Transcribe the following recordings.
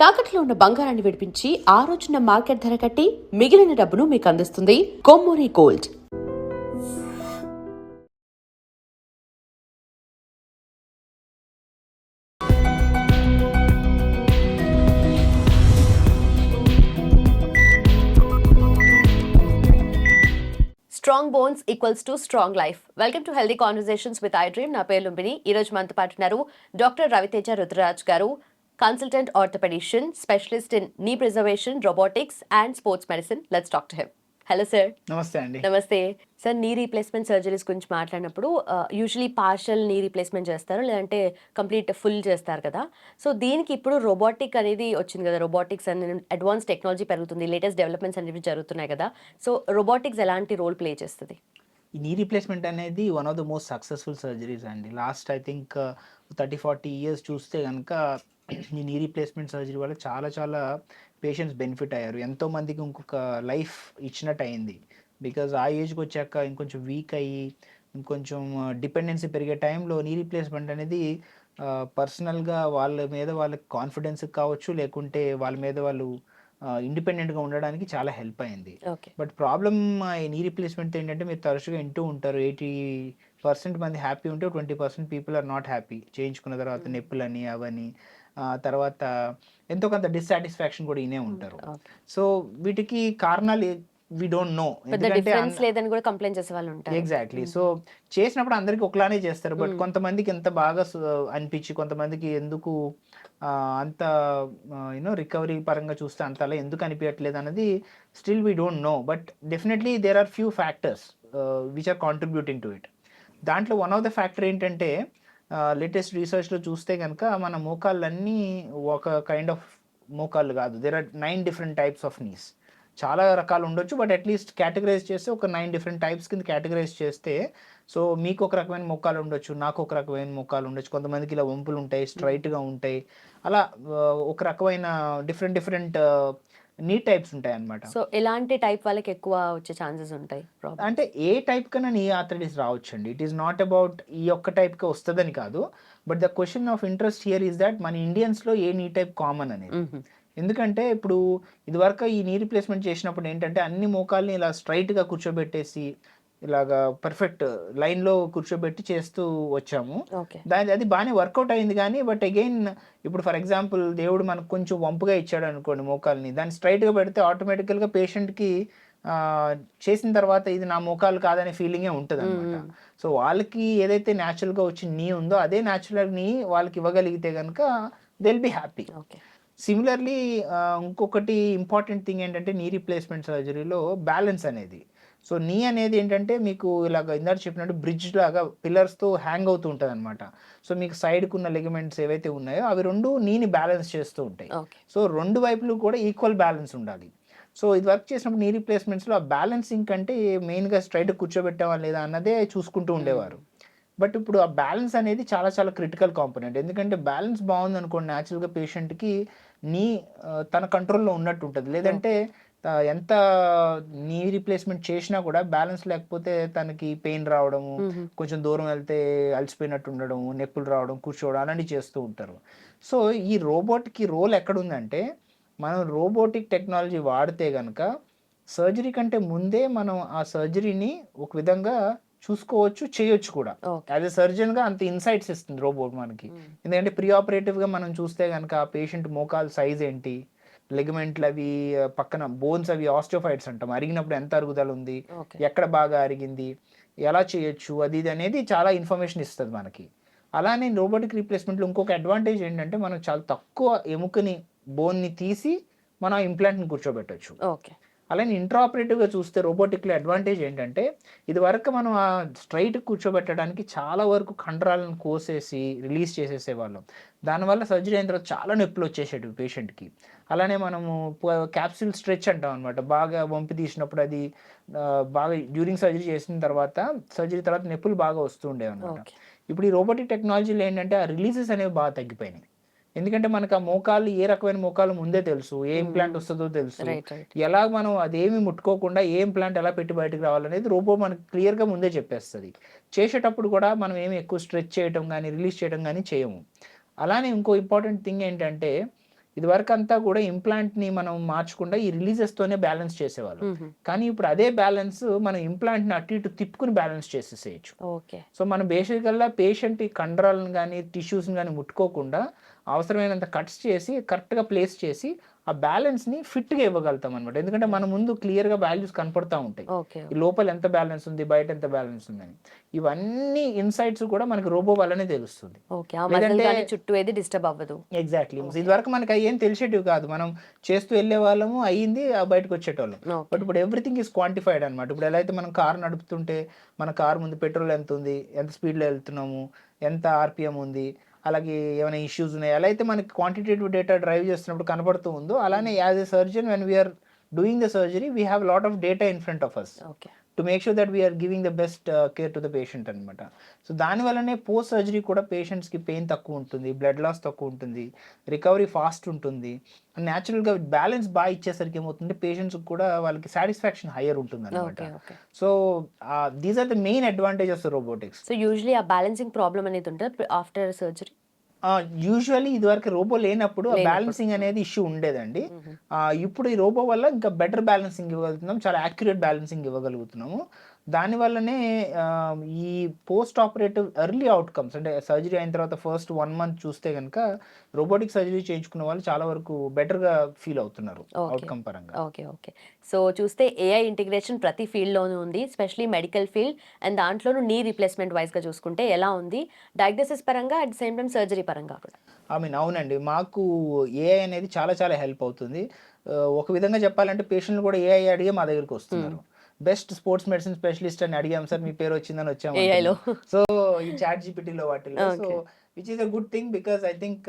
తాకట్లో ఉన్న బంగారాన్ని విడిపించి ఆ రోజున మార్కెట్ ధర కట్టి మిగిలిన డబ్బును మీకు అందిస్తుంది Kommuri gold. Strong bones equals to strong life. Welcome to healthy conversations with I dream. నా పేరు లుంబిని. ఈ రోజు మనతో పాటు ఉన్నారు డాక్టర్ రవితేజ రుద్రరాజ్ గారు, కన్సల్టెంట్ ఆర్థోపెడిషియన్, స్పెషలిస్ట్ ఇన్ నీ preservation, robotics and sports medicine. Let's talk to him. Hello sir. నమస్తే అండి. నమస్తే సార్. నీ రీప్లేస్మెంట్ సర్జరీస్ గురించి మాట్లాడినప్పుడు యూజువలీ పార్షల్ నీ రీప్లేస్మెంట్ చేస్తారు, లేదంటే కంప్లీట్ ఫుల్ చేస్తారు కదా. సో దీనికి ఇప్పుడు రోబోటిక్ అనేది వచ్చింది కదా, రోబోటిక్స్ అండ్ అడ్వాన్స్ టెక్నాలజీ పెరుగుతుంది, లేటెస్ట్ డెవలప్మెంట్స్ అనేవి జరుగుతున్నాయి కదా. సో రోబోటిక్స్ ఎలాంటి రోల్ ప్లే చేస్తుంది? ఈ నీ రీప్లేస్మెంట్ అనేది one of the most successful surgeries అండి. లాస్ట్ ఐ థింక్ 30-40 ఇయర్స్ చూస్తే కనుక ఈ నీ రీప్లేస్మెంట్ సర్జరీ వల్ల చాలా చాలా పేషెంట్స్ బెనిఫిట్ అయ్యారు. ఎంతోమందికి ఇంకొక లైఫ్ ఇచ్చినట్టు అయింది. బికాజ్ ఆ ఏజ్కి వచ్చాక ఇంకొంచెం వీక్ అయ్యి ఇంకొంచెం డిపెండెన్సీ పెరిగే టైంలో నీ రీప్లేస్మెంట్ అనేది పర్సనల్గా వాళ్ళ మీద వాళ్ళకి కాన్ఫిడెన్స్కి కావచ్చు, లేకుంటే వాళ్ళ మీద వాళ్ళు ఇండిపెండెంట్గా ఉండడానికి చాలా హెల్ప్ అయింది. బట్ ప్రాబ్లమ్ ఈ నీ రీప్లేస్మెంట్ ఏంటంటే, మీరు తరచుగా వింటూ ఉంటారు 80% మంది హ్యాపీ ఉంటే 20% పీపుల్ ఆర్ నాట్ హ్యాపీ చేయించుకున్న తర్వాత. నొప్పులని అవని తర్వాత ఎంతో కొంత డిస్సాటిస్ఫాక్షన్ కూడా ఇనే ఉంటారు. సో వీటికి కారణాలు we don't know, exactly. So చేసినప్పుడు అందరికి ఒకలానే చేస్తారు, బట్ కొంతమందికి ఎంత బాగా అనిపించి కొంతమందికి ఎందుకు అంత రికవరీ పరంగా చూస్తే అంత అలా ఎందుకు అనిపించట్లేదు అన్నది still we don't know. But definitely there are few factors which are contributing to it. దాంట్లో వన్ ఆఫ్ ద ఫ్యాక్టర్ ఏంటంటే, లేటెస్ట్ రీసెర్చ్లో చూస్తే కనుక మన మోకాళ్ళన్నీ ఒక కైండ్ ఆఫ్ మోకాళ్ళు కాదు. There are 9 different types of knees. చాలా రకాలు ఉండొచ్చు, బట్ అట్లీస్ట్ కేటగరైజ్ చేస్తే ఒక 9 డిఫరెంట్ టైప్స్ కింద కేటగరైజ్ చేస్తే, సో మీకు ఒక రకమైన మొక్కలు ఉండొచ్చు, నాకు ఒక రకమైన మొక్కలు ఉండొచ్చు, కొంతమందికి ఇలా వంపులు ఉంటాయి, స్ట్రైట్గా ఉంటాయి, అలా ఒక రకమైన డిఫరెంట్ నీ టైప్స్ ఉంటాయి అన్నమాట. సో ఎలాంటి టైప్ వాళ్ళకి ఎక్కువ వచ్చే ఛాన్సెస్ ఉంటాయి? అంటే ఏ టైప్ కన్నా నీ ఆర్థరైటిస్ రావచ్చండి. ఇట్ ఈస్ నాట్ అబౌట్ ఈ ఒక్క టైప్కి వస్తుందని కాదు, but the question of interest here is that మన ఇండియన్స్లో ఏ నీ టైప్ కామన్ అనేది. ఎందుకంటే ఇప్పుడు ఇదివరకు ఈ నీ రీప్లేస్మెంట్ చేసినప్పుడు ఏంటంటే, అన్ని మోకాల్ని ఇలా స్ట్రైట్గా కూర్చోబెట్టేసి ఇలాగా పర్ఫెక్ట్ లైన్లో కూర్చోబెట్టి చేస్తూ వచ్చాము. అది బాగానే వర్కౌట్ అయింది కానీ, బట్ అగైన్ ఇప్పుడు ఫర్ ఎగ్జాంపుల్ దేవుడు మనకు కొంచెం వంపుగా ఇచ్చాడు అనుకోండి మోకాల్ని, దాన్ని స్ట్రైట్గా పెడితే ఆటోమేటికల్గా పేషెంట్కి చేసిన తర్వాత ఇది నా మోకాలు కాదనే ఫీలింగే ఉంటుంది అనమాట. సో వాళ్ళకి ఏదైతే న్యాచురల్గా వచ్చిన నీ ఉందో అదే న్యాచురల్ నీ వాళ్ళకి ఇవ్వగలిగితే కనుక they will be happy. Similarly ఇంకొకటి ఇంపార్టెంట్ థింగ్ ఏంటంటే, నీ రీప్లేస్మెంట్ సర్జరీలో బ్యాలెన్స్ అనేది. సో నీ అనేది ఏంటంటే, మీకు ఇలాగ ఇందాక చెప్పినట్టు బ్రిడ్జ్ లాగా పిల్లర్స్తో హ్యాంగ్ అవుతూ ఉంటుంది అనమాట. సో మీకు సైడ్కు ఉన్న లెగమెంట్స్ ఏవైతే ఉన్నాయో అవి రెండు నీని బ్యాలెన్స్ చేస్తూ ఉంటాయి. సో రెండు వైపులు కూడా ఈక్వల్ బ్యాలెన్స్ ఉండాలి. సో ఇది వర్క్ చేసినప్పుడు నీ రీప్లేస్మెంట్స్లో ఆ బ్యాలెన్సింగ్ కంటే మెయిన్గా స్ట్రైట్ కూర్చోబెట్టావా లేదా అన్నదే చూసుకుంటూ ఉండేవారు. బట్ ఇప్పుడు ఆ బ్యాలెన్స్ అనేది చాలా చాలా క్రిటికల్ కాంపోనెంట్. ఎందుకంటే బ్యాలెన్స్ బాగుంది అనుకోండి, న్యాచురల్గా పేషెంట్కి నీ తన కంట్రోల్లో ఉన్నట్టు ఉంటుంది. లేదంటే ఎంత నీ రీప్లేస్మెంట్ చేసినా కూడా బ్యాలెన్స్ లేకపోతే తనకి పెయిన్ రావడము, కొంచెం దూరం వెళ్తే అలసిపోయినట్టు ఉండడం, నొప్పులు రావడం, కూర్చోవడం అలాంటివి చేస్తూ ఉంటారు. సో ఈ రోబోట్కి రోల్ ఎక్కడుందంటే, మనం రోబోటిక్ టెక్నాలజీ వాడితే కనుక సర్జరీ కంటే ముందే మనం ఆ సర్జరీని ఒక విధంగా చూసుకోవచ్చు, చేయొచ్చు కూడా. యాజ్ ఎ సర్జన్గా అంత ఇన్సైట్స్ ఇస్తుంది రోబోట్ మనకి. ఎందుకంటే ప్రీ ఆపరేటివ్గా మనం చూస్తే కనుక ఆ పేషెంట్ మోకాల్ సైజ్ ఏంటి, లెగమెంట్లు అవి పక్కన బోన్స్ అవి ఆస్టియోఫైట్స్ అంటాం, అరిగినప్పుడు ఎంత అరుగుదల ఉంది, ఎక్కడ బాగా అరిగింది, ఎలా చేయొచ్చు, అది ఇది అనేది చాలా ఇన్ఫర్మేషన్ ఇస్తుంది మనకి. అలానే రోబోటిక్ రీప్లేస్మెంట్లో ఇంకొక అడ్వాంటేజ్ ఏంటంటే, మనం చాలా తక్కువ ఎముకని బోన్ని తీసి మనం ఇంప్లాంట్ని కూర్చోబెట్టచ్చు. అలానే ఇంట్రాపరేటివ్గా చూస్తే రోబోటిక్లో అడ్వాంటేజ్ ఏంటంటే, ఇది వరకు మనం ఆ స్ట్రైట్ కూర్చోబెట్టడానికి చాలా వరకు కండరాలను కోసేసి రిలీజ్ చేసేసేవాళ్ళం. దానివల్ల సర్జరీ అయిన తర్వాత చాలా నొప్పులు వచ్చేసేటివి పేషెంట్కి. అలానే మనము క్యాప్సూల్ స్ట్రెచ్ అంటాం అనమాట. బాగా వంపి తీసినప్పుడు అది బాగా డ్యూరింగ్ సర్జరీ చేసిన తర్వాత సర్జరీ తర్వాత నొప్పులు బాగా వస్తూ ఉండేవి అనమాట. ఇప్పుడు ఈ రోబోటిక్ టెక్నాలజీలో ఏంటంటే ఆ రిలీజెస్ అనేవి బాగా తగ్గిపోయినాయి. ఎందుకంటే మనకు ఆ మోకాలు ఏ రకమైన మోకాలు ముందే తెలుసు, ఏ ఇంప్లాంట్ వస్తుందో తెలుసు, ఎలా మనం అదేమి ముట్టుకోకుండా ఏ ఇంప్లాంట్ ఎలా పెట్టి బయటకు రావాలనేది రోబో మనకు క్లియర్గా ముందే చెప్పేస్తుంది. చేసేటప్పుడు కూడా మనం ఏమి ఎక్కువ స్ట్రెచ్ చేయడం కానీ రిలీజ్ చేయడం కానీ చేయము. అలానే ఇంకో ఇంపార్టెంట్ థింగ్ ఏంటంటే, ఇది వరకు అంతా కూడా ఇంప్లాంట్ని మనం మార్చకుండా ఈ రిలీజెస్తోనే బ్యాలెన్స్ చేసేవాళ్ళం. కానీ ఇప్పుడు అదే బ్యాలెన్స్ మనం ఇంప్లాంట్ని అటు ఇటు తిప్పుకుని బ్యాలెన్స్ చేసేసేయచ్చు. ఓకే. సో మనం బేసికల్గా పేషెంట్ ఈ కండరాలను కానీ టిష్యూస్ని కానీ ముట్టుకోకుండా అవసరమైనంత కట్స్ చేసి కరెక్ట్గా ప్లేస్ చేసి ఆ బ్యాలెన్స్ని ఫిట్గా ఇవ్వగలుగుతాం అనమాట. ఎందుకంటే మన ముందు క్లియర్గా వాల్యూస్ కనపడతా ఉంటాయి, ఓకే. ఈ లోపల ఎంత బ్యాలెన్స్ ఉంది, బయట ఎంత బ్యాలెన్స్ ఉందని. ఇవన్నీ ఇన్సైట్స్ కూడా మనకి రోబో వల్లనే తెలుస్తుంది. ఓకే. ఆ మజిల్ గాని చుట్టూ ఏది డిస్టర్బ్ అవ్వదు. ఎగ్జాక్ట్లీ. ఇది వరకు మనకి అవి ఏం తెలిసేటివి కాదు, మనం చేస్తూ వెళ్ళే వాళ్ళము, అయ్యింది బయటకు వచ్చేటోళ్ళం. బట్ ఇప్పుడు ఎవ్రీథింగ్ ఈజ్ క్వాంటిఫైడ్ అనమాట. ఇప్పుడు ఎలా అయితే మనం కార్ నడుపుతుంటే మన కార్ ముందు పెట్రోల్ ఎంత ఉంది, ఎంత స్పీడ్లో వెళ్తున్నాము, ఎంత ఆర్పిఎం ఉంది, అలాగే ఏమైనా ఇష్యూస్ ఉన్నాయి, ఎలా అయితే మనకి క్వాంటిటేటివ్ డేటా డ్రైవ్ చేస్తున్నప్పుడు కనబడుతూ ఉందో, అలానే as a surgeon when we're doing the surgery we have lot of data in front of us okay. To make sure that we're giving the best care to the patient అనమాట. So దానివల్లనే post surgery కూడా పేషెంట్స్కి pain తక్కువ ఉంటుంది, blood loss తక్కువ ఉంటుంది, recovery fast ఉంటుంది. న్యాచురల్గా బ్యాలెన్స్ బాగా ఇచ్చేసరికి ఏమవుతుంది, పేషెంట్స్కి కూడా వాళ్ళకి సాటిస్ఫాక్షన్ హయ్యర్ ఉంటుంది అనమాట. So these are the main advantages robotics. So usually ఆ బ్యాలెన్సింగ్ ప్రాబ్లమ్ అనేది ఉంటుంది ఆఫ్టర్ సర్జరీ. యూజువల్లీ ఇదివరకు రోబో లేనప్పుడు ఆ బ్యాలెన్సింగ్ అనేది ఇష్యూ ఉండేదండి. ఇప్పుడు ఈ రోబో వల్ల ఇంకా బెటర్ బ్యాలెన్సింగ్ ఇవ్వగలుగుతున్నాం, చాలా యాక్యురేట్ బ్యాలెన్సింగ్ ఇవ్వగలుగుతున్నాము. దానివల్లనే ఈ పోస్ట్ ఆపరేటివ్ ఎర్లీ అవుట్కమ్స్, అంటే సర్జరీ అయిన తర్వాత ఫస్ట్ 1 month చూస్తే కనుక రోబోటిక్ సర్జరీ చేయించుకున్న వాళ్ళు చాలా వరకు బెటర్గా ఫీల్ అవుతున్నారు అవుట్కమ్ పరంగా. ఓకే. ఓకే. సో చూస్తే ఏఐ ఇంటిగ్రేషన్ ప్రతి ఫీల్డ్లోనూ ఉంది, స్పెషలీ మెడికల్ ఫీల్డ్ అండ్ దాంట్లోనూ నీ రీప్లేస్మెంట్ వైజ్గా చూసుకుంటే ఎలా ఉంది డయాగ్నోసిస్ పరంగా, at the same time surgery పరంగా కూడా. అవునండి, మాకు ఏఐ అనేది చాలా చాలా హెల్ప్ అవుతుంది. ఒక విధంగా చెప్పాలంటే పేషెంట్లు కూడా ఏఐ అడిగే మా దగ్గరికి వస్తున్నారు. బెస్ట్ స్పోర్ట్స్ మెడిసిన్ స్పెషలిస్ట్ అని అడిగాం సార్, మీ పేరు వచ్చిందని వచ్చాము ఏఐలో. సో ఈ చాట్ జీపీటీలో వాటిల్లో. So which is a good thing, because I think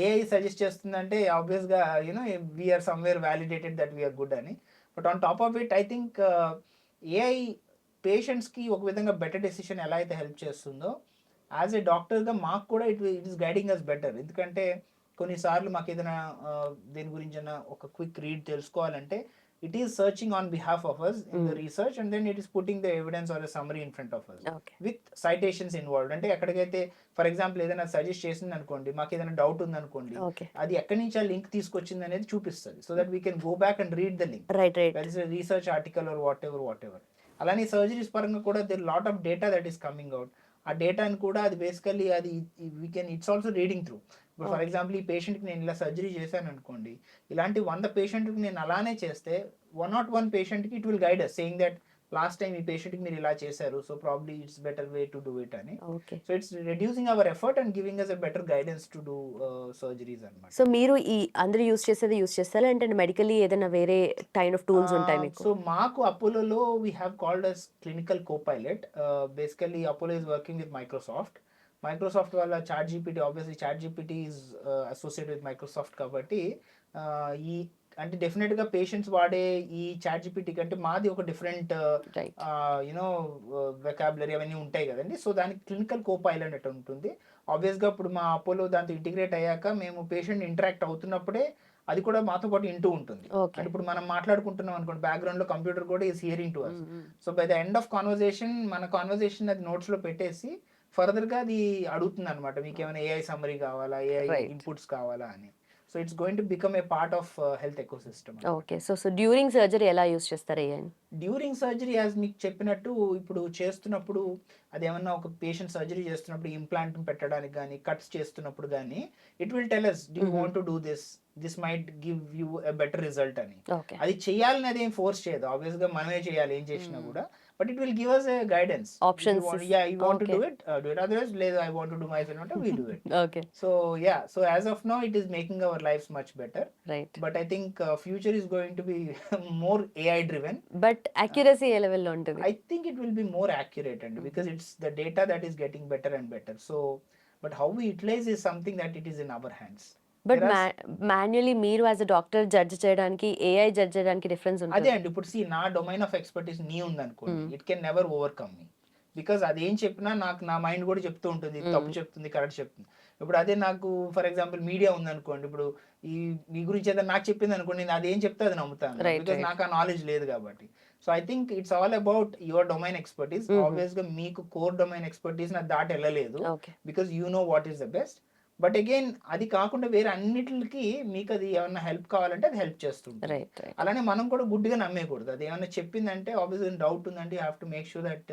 AI suggest చేస్తుందంటే ఆబ్వియస్గా you know we're somewhere validated that we're good అని. But on top of it I think AI పేషెంట్స్కి ఒక విధంగా బెటర్ డెసిషన్ ఎలా అయితే హెల్ప్ చేస్తుందో, యాజ్ ఏ డాక్టర్గా మాకు కూడా it is guiding us better. ఎందుకంటే కొన్నిసార్లు మాకు ఏదైనా దేని గురించి ఒక క్విక్ రీడ్ తెలుసుకోవాలంటే it is searching on behalf of us in the research, and then it is putting the evidence or a summary in front of us with citations involved. అంటే ఎక్కడికైతే ఫర్ ఎగ్జాంపుల్ ఏదైనా suggest చేసింది అనుకోండి, మాకు ఏదైనా doubt ఉంది అనుకోండి, అది ఎక్కడి నుంచి ఆ లింక్ తీసుకొచ్చింది అనేది చూపిస్తుంది, so that we can go back and read the link, that is research article or whatever. అలానే సర్జరీస్ పరంగా కూడా there lot of data that is coming out. ఆ డేటాని కూడా అది బేసికల్లీ అది we can it's also reading through. ఇప్పుడు for example ఈ పేషెంట్కి నేను ఇలా సర్జరీ చేశాను అనుకోండి, ఇలాంటి 100 పేషెంట్కి నేను అలానే చేస్తే 101 పేషెంట్కి it will guide us saying that last time ఈ పేషెంట్కి మీరు ఇలా చేశారు, so probably it's better way to do it అని. So it's reducing our effort and giving us a better guidance to do surgeries అన్నమాట. సో మీరు ఈ అందరూ యూస్ చేస్తారా అంటే మెడికల్లీ ఏదైనా వేరే కైండ్ ఆఫ్ టూల్స్ ఉంటాయి మీకు? సో మాకు అపోలోలో we have called as clinical copilot. Basically Apollo is working with Microsoft వాళ్ళ ChatGPT, obviously ChatGPT is associated with Microsoft కాబట్టి ఈ అంటే డెఫినెట్గా పేషెంట్స్ వాడే ఈ చాట్ జీపీటీ కంటే మాది ఒక డిఫరెంట్ యూనో వెకాబులరీ అవన్నీ ఉంటాయి కదండి. సో దానికి క్లినికల్ కోపైలట్ అంటే ఉంటుంది. ఆబ్వియస్గా ఇప్పుడు మా అపోలో దాంతో ఇంటిగ్రేట్ అయ్యాక మేము పేషెంట్ ఇంటరాక్ట్ అవుతున్నప్పుడే అది కూడా మాతో పాటు వింటూ ఉంటుంది. అంటే ఇప్పుడు మనం మాట్లాడుకుంటున్నాం అనుకోండి, బ్యాక్గ్రౌండ్ లో కంప్యూటర్ కూడా is hearing to us. So by the end of conversation మన కాన్వర్సేషన్ అది నోట్స్ లో పెట్టేసి ఫర్దర్ గా అది అడుగుతుంది అనమాట, మీకు ఏమైనా ఏఐ సమ్మరీ కావాలా, ఏఐ ఇన్పుట్స్ కావాలా అని. So it's going to become a part of health ecosystem. Okay. So during surgery ఎలా యూస్ చేస్తారు ఏఐ? డ్యూరింగ్ సర్జరీ యాజ్ మీకు చెప్పినట్టు ఇప్పుడు చేస్తున్నప్పుడు అదేమన్నా ఒక పేషెంట్ సర్జరీ చేస్తున్నప్పుడు ఇంప్లాంట్ పెట్టడానికి కానీ కట్స్ చేస్తున్నప్పుడు కానీ it will tell us, do you want to do this might give you a better result అని. అది చేయాలని అదేం ఫోర్స్ చేయదు, ఆబ్వియస్ గా మనమే చేయాలి ఏం చేసినా కూడా, but it will give us a guidance, options. You want to do it, otherwise లేదు I want to do myself అంటే we do it. Okay. So as of now it is making our lives much better, right? But I think future is going to be more AI driven, but accuracy A level లో ఉంటుంది? I think it will be more accurate, and because it's the data that is getting better and better. So but how we utilize is something that it is in our hands. But manually మీరు as a doctor judge చేయడానికి AI judge చేయడానికి difference ఉంటుంది. అదే అండి, ఇప్పుడు నా domain of expertise నీ ఉందనుకోండి, it can never overcome me, because అదేం చెప్పినా నాకు నా మైండ్ కూడా చెప్తూ ఉంటుంది, తప్పు చెప్తుంది, కరెక్ట్ చెప్తుంది. ఇప్పుడు అదే నాకు ఫర్ ఎగ్జాంపుల్ మీడియా ఉందనుకోండి, ఇప్పుడు మీ గురించి ఏదైనా నాకు చెప్పింది అనుకోండి, నేను అదేం చెప్తే అది నమ్ముతాను, బికాస్ నాకు ఆ నాలెడ్జ్ లేదు కాబట్టి. So I think it's all about your domain expertise. Obvious గా మీకు కోర్ డొమైన్ ఎక్స్పర్టీస్ నాకు దాటి వెళ్ళలేదు, because you know what is the best. But again అది కాకుండా వేరే అన్నిటికి మీకు అది ఏమన్నా హెల్ప్ కావాలంటే అది హెల్ప్ చేస్తుంది. రైట్. అలానే మనం కూడా గుడ్డిగా నమ్మేయకూడదు. అది ఏమన్నా చెప్పిందంటే ఆబ్వియస్‌గా డౌట్ ఉందంటే you have to make sure that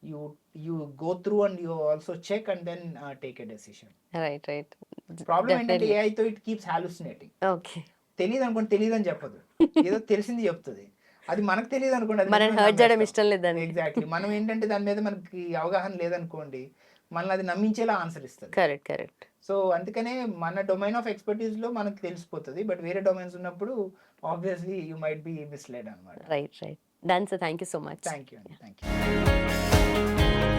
you you go through and you also check and then take a decision. Right. Problem ఏంటంటే డెఫినెట్లీ. ఏఐతో ఇట్ కీప్స్ హాలుసినేటింగ్. ఓకే. తెలీదు అనుకోండి, తెలీదని చెప్పదు. ఏదో తెలిసింది చెప్తది. అది మనకు తెలీదు అనుకోండి, అది మనల్ని నిజమని హర్ట్ చేయడం నమ్మేస్తాం. ఇష్టం లేదు దానికి. ఎగ్జాక్ట్‌లీ. మనం ఏంటంటే దాని మీద మనకి అవగాహన లేదనుకోండి, మనల్ని అది నమ్మించేలా ఆన్సర్ ఇస్తది. కరెక్ట్. సో అందుకనే మన డొమైన్ ఆఫ్ ఎక్స్‌పర్‌టీస్‌లో మనకు తెలిసిపోతది. బట్ వేరే డొమైన్స్ ఉన్నప్పుడు obviously you might be misled అన్నమాట. Right. Done sir. Thank you so much. Thank you అండి. Thank you.